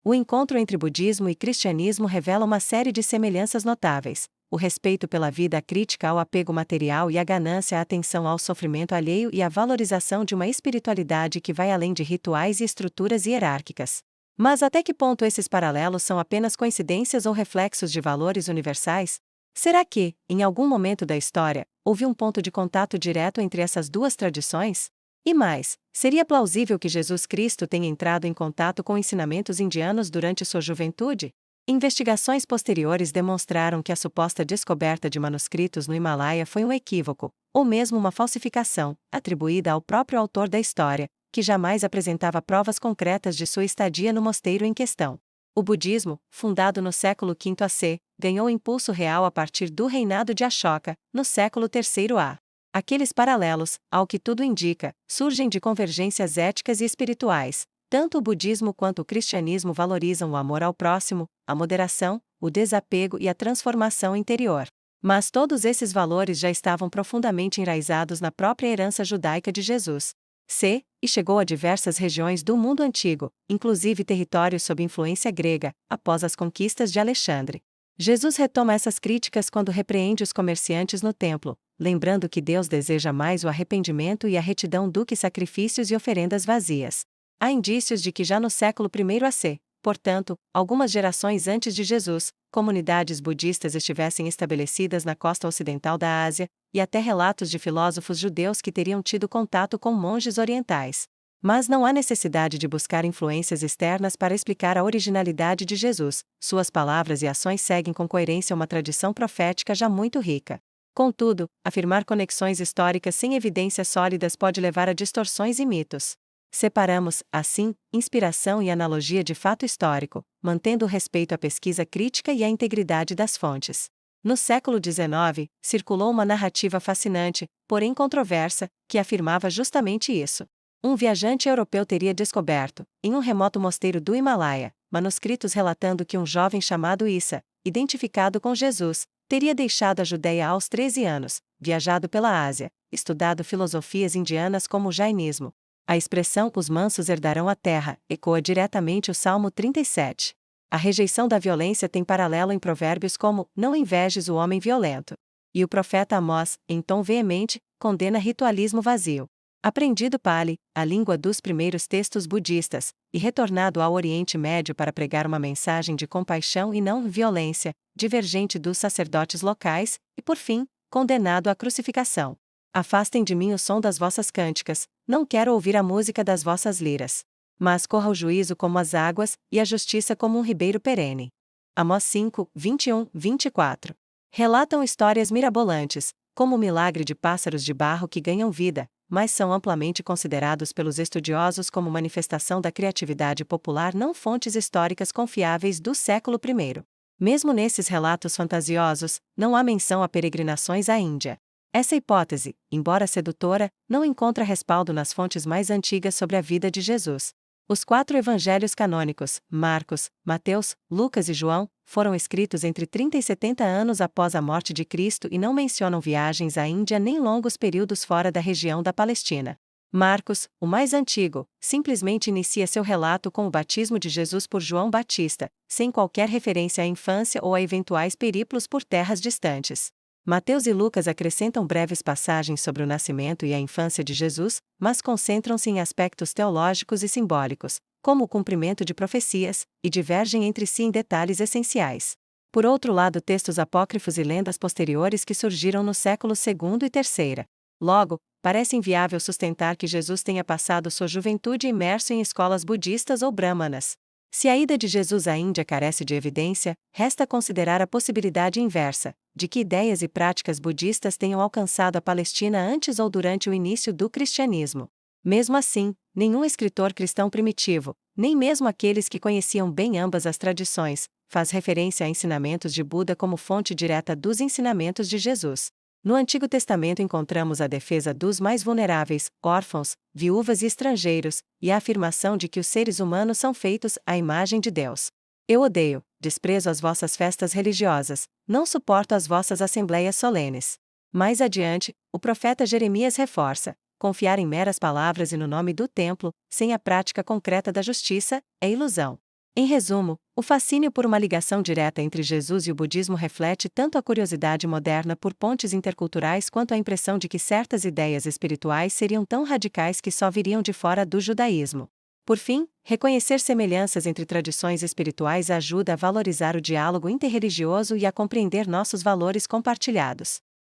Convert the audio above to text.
O encontro entre budismo e cristianismo revela uma série de semelhanças notáveis: o respeito pela vida, a crítica ao apego material e a ganância, a atenção ao sofrimento alheio e a valorização de uma espiritualidade que vai além de rituais e estruturas hierárquicas. Mas até que ponto esses paralelos são apenas coincidências ou reflexos de valores universais? Será que, em algum momento da história, houve um ponto de contato direto entre essas duas tradições? E mais, seria plausível que Jesus Cristo tenha entrado em contato com ensinamentos indianos durante sua juventude? Investigações posteriores demonstraram que a suposta descoberta de manuscritos no Himalaia foi um equívoco, ou mesmo uma falsificação, atribuída ao próprio autor da história, que jamais apresentava provas concretas de sua estadia no mosteiro em questão. O budismo, fundado no século V AC, ganhou impulso real a partir do reinado de Ashoka, no século III A. Aqueles paralelos, ao que tudo indica, surgem de convergências éticas e espirituais. Tanto o budismo quanto o cristianismo valorizam o amor ao próximo, a moderação, o desapego e a transformação interior. Mas todos esses valores já estavam profundamente enraizados na própria herança judaica de Jesus. E chegou a diversas regiões do mundo antigo, inclusive territórios sob influência grega, após as conquistas de Alexandre. Jesus retoma essas críticas quando repreende os comerciantes no templo, lembrando que Deus deseja mais o arrependimento e a retidão do que sacrifícios e oferendas vazias. Há indícios de que já no século I AC, portanto, algumas gerações antes de Jesus, comunidades budistas estivessem estabelecidas na costa ocidental da Ásia, e até relatos de filósofos judeus que teriam tido contato com monges orientais. Mas não há necessidade de buscar influências externas para explicar a originalidade de Jesus, suas palavras e ações seguem com coerência uma tradição profética já muito rica. Contudo, afirmar conexões históricas sem evidências sólidas pode levar a distorções e mitos. Separamos, assim, inspiração e analogia de fato histórico, mantendo o respeito à pesquisa crítica e à integridade das fontes. No século XIX, circulou uma narrativa fascinante, porém controversa, que afirmava justamente isso. Um viajante europeu teria descoberto, em um remoto mosteiro do Himalaia, manuscritos relatando que um jovem chamado Issa, identificado com Jesus, teria deixado a Judéia aos 13 anos, viajado pela Ásia, estudado filosofias indianas como o jainismo. A expressão "os mansos herdarão a terra" ecoa diretamente o Salmo 37. A rejeição da violência tem paralelo em provérbios como "não invejes o homem violento". E o profeta Amós, em tom veemente, condena ritualismo vazio. Aprendido Pali, a língua dos primeiros textos budistas, e retornado ao Oriente Médio para pregar uma mensagem de compaixão e não violência, divergente dos sacerdotes locais, e por fim, condenado à crucificação. Afastem de mim o som das vossas cânticas, não quero ouvir a música das vossas liras. Mas corra o juízo como as águas, e a justiça como um ribeiro perene. Amós 5, 21, 24. Relatam histórias mirabolantes, como o milagre de pássaros de barro que ganham vida, mas são amplamente considerados pelos estudiosos como manifestação da criatividade popular, não fontes históricas confiáveis do século I. Mesmo nesses relatos fantasiosos, não há menção a peregrinações à Índia. Essa hipótese, embora sedutora, não encontra respaldo nas fontes mais antigas sobre a vida de Jesus. Os 4 evangelhos canônicos, Marcos, Mateus, Lucas e João, foram escritos entre 30 e 70 anos após a morte de Cristo e não mencionam viagens à Índia nem longos períodos fora da região da Palestina. Marcos, o mais antigo, simplesmente inicia seu relato com o batismo de Jesus por João Batista, sem qualquer referência à infância ou a eventuais períplos por terras distantes. Mateus e Lucas acrescentam breves passagens sobre o nascimento e a infância de Jesus, mas concentram-se em aspectos teológicos e simbólicos, como o cumprimento de profecias, e divergem entre si em detalhes essenciais. Por outro lado, textos apócrifos e lendas posteriores que surgiram no século II e III. Logo, parece inviável sustentar que Jesus tenha passado sua juventude imerso em escolas budistas ou brahmanas. Se a ida de Jesus à Índia carece de evidência, resta considerar a possibilidade inversa, de que ideias e práticas budistas tenham alcançado a Palestina antes ou durante o início do cristianismo. Mesmo assim, nenhum escritor cristão primitivo, nem mesmo aqueles que conheciam bem ambas as tradições, faz referência a ensinamentos de Buda como fonte direta dos ensinamentos de Jesus. No Antigo Testamento encontramos a defesa dos mais vulneráveis, órfãos, viúvas e estrangeiros, e a afirmação de que os seres humanos são feitos à imagem de Deus. Eu odeio, desprezo as vossas festas religiosas, não suporto as vossas assembleias solenes. Mais adiante, o profeta Jeremias reforça: confiar em meras palavras e no nome do templo, sem a prática concreta da justiça, é ilusão. Em resumo, o fascínio por uma ligação direta entre Jesus e o budismo reflete tanto a curiosidade moderna por pontes interculturais quanto a impressão de que certas ideias espirituais seriam tão radicais que só viriam de fora do judaísmo. Por fim, reconhecer semelhanças entre tradições espirituais ajuda a valorizar o diálogo interreligioso e a compreender nossos valores compartilhados.